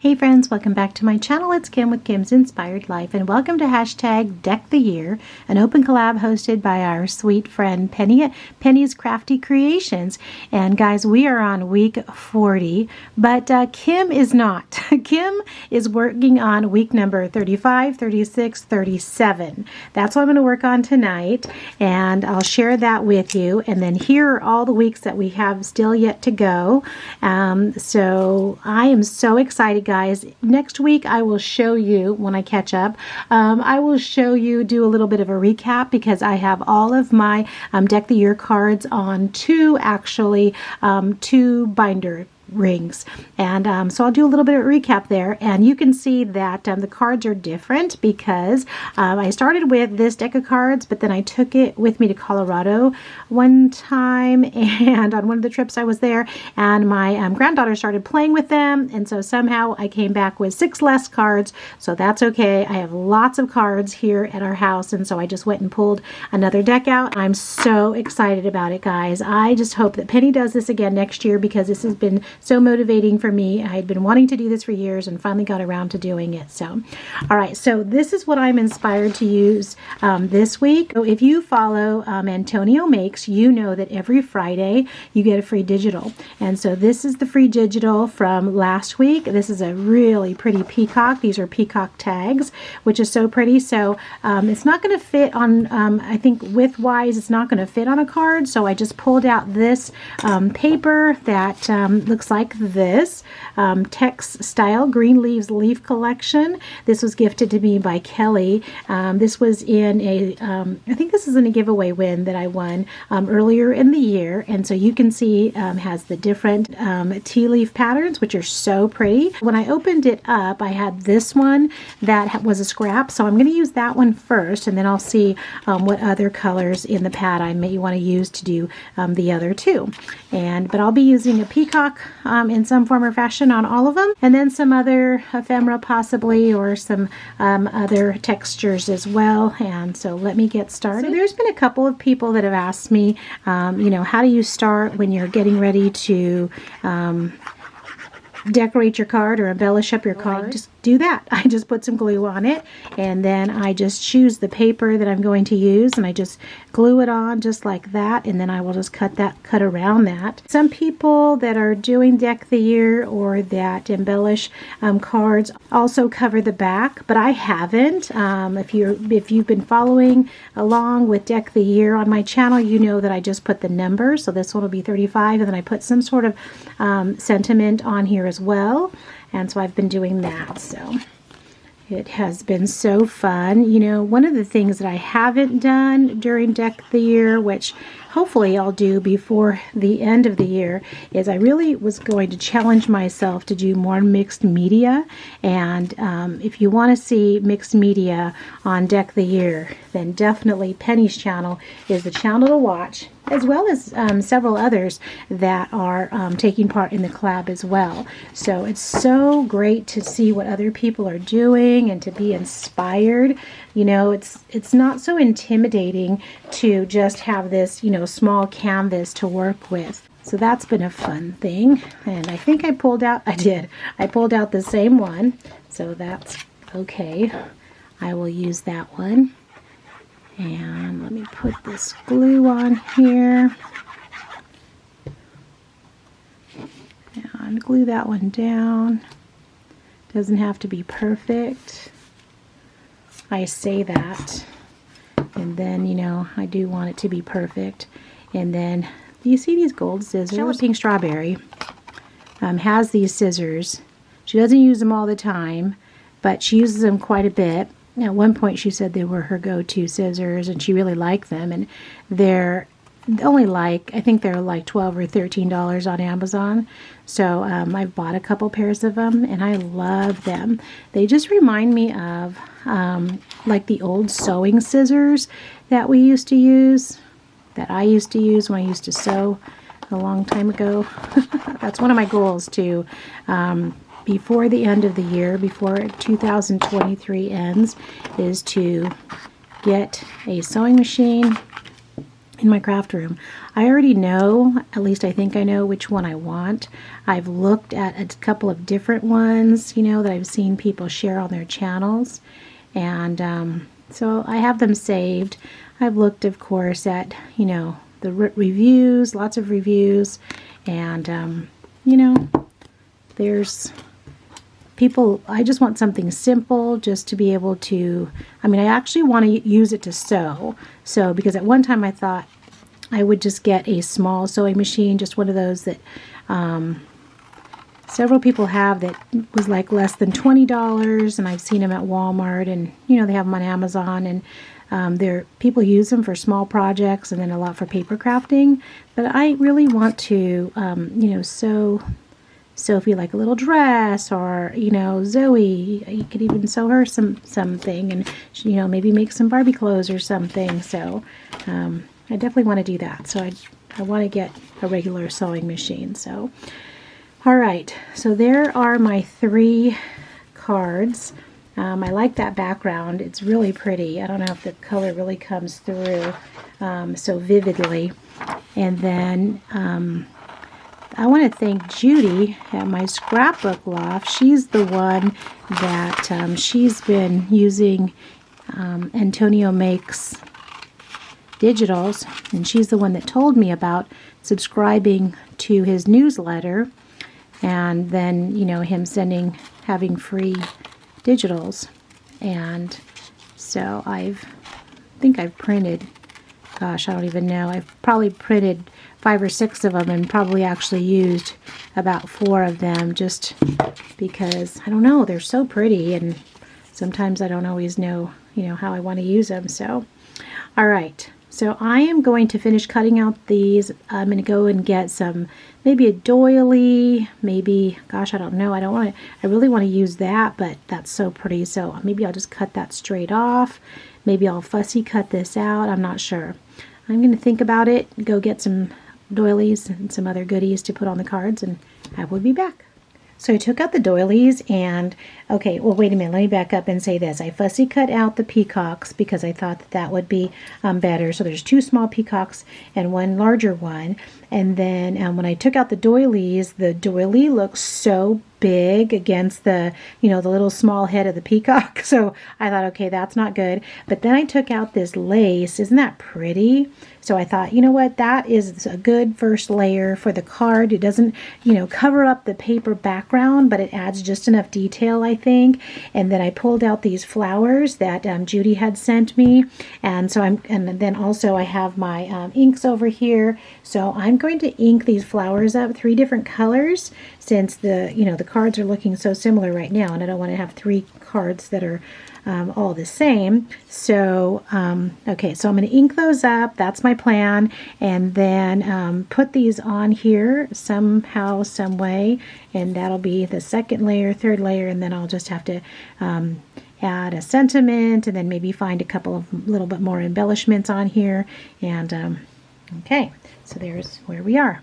Hey friends, welcome back to my channel. It's Kim with Kim's Inspired Life, and welcome to hashtag Deck the Year, an open collab hosted by our sweet friend Penny at Penny's Crafty Creations. And guys, we are on week 40, but Kim is not. Kim is working on week number 35, 36, 37. That's what I'm going to work on tonight, and I'll share that with you. And then here are all the weeks that we have still yet to go. So I am so excited, guys. Next week I will show you, when I catch up, I will show you, do a little bit of a recap, because I have all of my Deck the Year cards on two binder rings, and so I'll do a little bit of a recap there, and you can see that the cards are different because I started with this deck of cards, but then I took it with me to Colorado one time, and on one of the trips I was there, and my granddaughter started playing with them, and so somehow I came back with 6 less cards. So that's okay. I have lots of cards here at our house, and so I just went and pulled another deck out. I'm so excited about it, guys. I just hope that Penny does this again next year, because this has been so motivating for me. I had been wanting to do this for years and finally got around to doing it. So, all right, so this is what I'm inspired to use this week. So if you follow Antonio Makes, you know that every Friday you get a free digital. And so this is the free digital from last week. This is a really pretty peacock. These are peacock tags, which is so pretty. So it's not going to fit on, I think width-wise, it's not going to fit on a card. So I just pulled out this paper that looks like this text style green leaves leaf collection. This was gifted to me by Kelly. This was in a I think this is in a giveaway win that I won earlier in the year, and so you can see has the different tea leaf patterns, which are so pretty. When I opened it up, I had this one that was a scrap, so I'm going to use that one first, and then I'll see what other colors in the pad I may want to use to do the other two. But I'll be using a peacock in some form or fashion on all of them, and then some other ephemera possibly, or some other textures as well. And so let me get started. So there's been a couple of people that have asked me, you know, how do you start when you're getting ready to decorate your card or embellish up your card? Just do that. I just put some glue on it, and then I just choose the paper that I'm going to use, and I just glue it on just like that, and then I will just cut around that. Some people that are doing Deck the Year or that embellish cards also cover the back, but I haven't. If you've been following along with Deck the Year on my channel, you know that I just put the number. So this one will be 35, and then I put some sort of sentiment on here as well. And so I've been doing that. So it has been so fun. You know, one of the things that I haven't done during Deck the Year, which hopefully I'll do before the end of the year, is I really was going to challenge myself to do more mixed media. And if you want to see mixed media on Deck the Year, then definitely Penny's channel is the channel to watch, as well as several others that are taking part in the collab as well. So it's so great to see what other people are doing and to be inspired. You know, it's not so intimidating to just have this, you know, small canvas to work with. So that's been a fun thing. And I think I pulled out the same one. So that's okay. I will use that one. And let me put this glue on here. And glue that one down. Doesn't have to be perfect. I say that. And then, you know, I do want it to be perfect. And then, do you see these gold scissors? Pink Strawberry has these scissors. She doesn't use them all the time, but she uses them quite a bit. At one point she said they were her go-to scissors, and she really liked them, and they're only like, I think they're like $12 or $13 on Amazon. So I've bought a couple pairs of them, and I love them. They just remind me of like the old sewing scissors that we used to use, that I used to use when I used to sew a long time ago. That's one of my goals too. Before the end of the year, before 2023 ends, is to get a sewing machine in my craft room. I already know, at least I think I know which one I want. I've looked at a couple of different ones, you know, that I've seen people share on their channels. And so I have them saved. I've looked, of course, at, you know, the reviews, lots of reviews. And, you know, there's people, I just want something simple just to be able to, I mean, I actually want to use it to sew. So, because at one time I thought I would just get a small sewing machine, just one of those that several people have that was like less than $20, and I've seen them at Walmart, and, you know, they have them on Amazon, and people use them for small projects and then a lot for paper crafting. But I really want to, you know, sew Sophie like a little dress, or, you know, Zoe, you could even sew her something, and, you know, maybe make some Barbie clothes or something. So I definitely want to do that. So I want to get a regular sewing machine. So all right, so there are my 3 cards. I like that background. It's really pretty. I don't know if the color really comes through so vividly. And then I want to thank Judy at my scrapbook loft. She's the one that she's been using Antonio Makes digitals, and she's the one that told me about subscribing to his newsletter, and then, you know, him having free digitals. And so I think I've printed, gosh, I don't even know, I've probably printed 5 or 6 of them, and probably actually used about 4 of them, just because, I don't know, they're so pretty, and sometimes I don't always know, you know, how I want to use them. So all right, so I am going to finish cutting out these. I'm going to go and get some, maybe a doily, maybe, gosh, I don't know, I really want to use that, but that's so pretty, so maybe I'll just cut that straight off. Maybe I'll fussy cut this out, I'm not sure. I'm going to think about it, go get some doilies and some other goodies to put on the cards, and I will be back. So I took out the doilies, and okay, well, wait a minute, let me back up and say this. I fussy cut out the peacocks because I thought that would be better. So there's 2 small peacocks and 1 larger one. And then when I took out the doilies, the doily looks so big against the, you know, the little small head of the peacock. So I thought, okay, that's not good. But then I took out this lace. Isn't that pretty? So I thought, you know what, that is a good first layer for the card. It doesn't, you know, cover up the paper background, but it adds just enough detail, I think. And then I pulled out these flowers that Judy had sent me. And so and then also I have my inks over here. So I'm going to ink these flowers up 3 different colors, since the, you know, the cards are looking so similar right now, and I don't want to have 3 cards that are all the same. So okay, so I'm going to ink those up. That's my plan. And then put these on here somehow, some way, and that'll be the 2nd layer, 3rd layer, and then I'll just have to add a sentiment, and then maybe find a couple of little bit more embellishments on here. And okay, so there's where we are.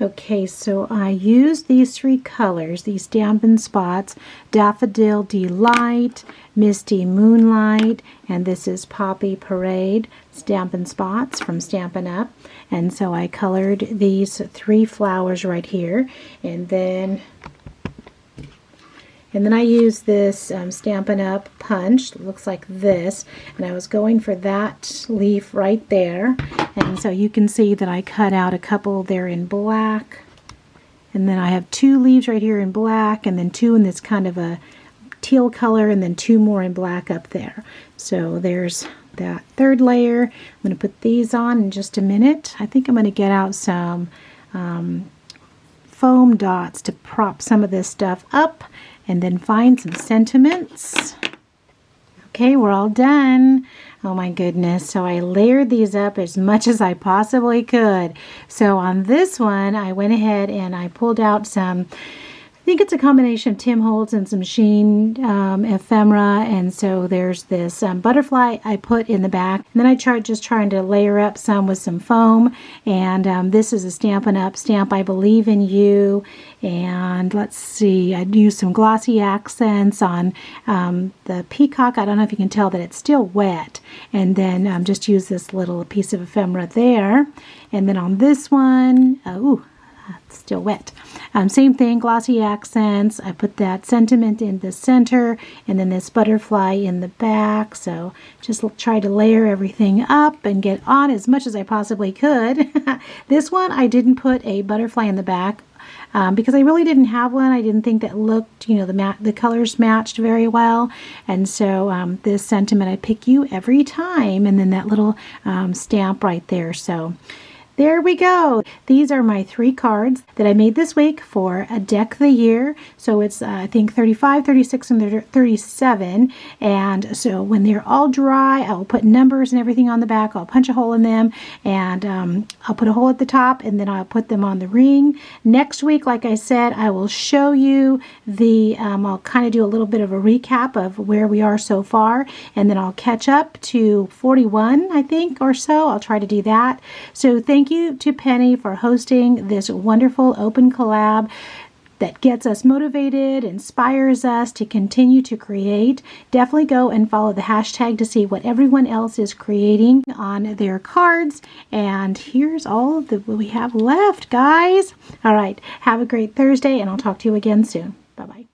Okay, so I used these 3 colors, these Stampin' Spots, Daffodil Delight, Misty Moonlight, and this is Poppy Parade Stampin' Spots from Stampin' Up. And so I colored these 3 flowers right here, and then I used this Stampin' Up punch. It looks like this, and I was going for that leaf right there. And so you can see that I cut out a couple there in black, and then I have 2 leaves right here in black, and then 2 in this kind of a teal color, and then 2 more in black up there. So there's that 3rd layer. I'm going to put these on in just a minute. I think I'm going to get out some foam dots to prop some of this stuff up, and then find some sentiments. Okay, we're all done. Oh my goodness. So I layered these up as much as I possibly could. So on this one, I went ahead and I pulled out some, I think it's a combination of Tim Holtz and some Sheen ephemera, and so there's this butterfly I put in the back, and then I tried just trying to layer up some with some foam, and this is a Stampin' Up! Stamp, I Believe in You, and let's see, I used some glossy accents on the peacock. I don't know if you can tell that it's still wet, and then just use this little piece of ephemera there, and then on this one, it's still wet. Same thing, glossy accents. I put that sentiment in the center and then this butterfly in the back. So just try to layer everything up and get on as much as I possibly could. This one, I didn't put a butterfly in the back because I really didn't have one. I didn't think that looked, the colors matched very well. And so this sentiment, I pick you every time, and then that little stamp right there. So there we go. These are my 3 cards that I made this week for a deck of the year. So it's, I think, 35, 36, and 37. And so when they're all dry, I'll put numbers and everything on the back. I'll punch a hole in them, and I'll put a hole at the top, and then I'll put them on the ring. Next week, like I said, I will show you I'll kind of do a little bit of a recap of where we are so far, and then I'll catch up to 41, I think, or so. I'll try to do that. So thank you to Penny for hosting this wonderful open collab that gets us motivated, inspires us to continue to create. Definitely go and follow the hashtag to see what everyone else is creating on their cards. And here's all that we have left, guys. All right, have a great Thursday, and I'll talk to you again soon. Bye-bye.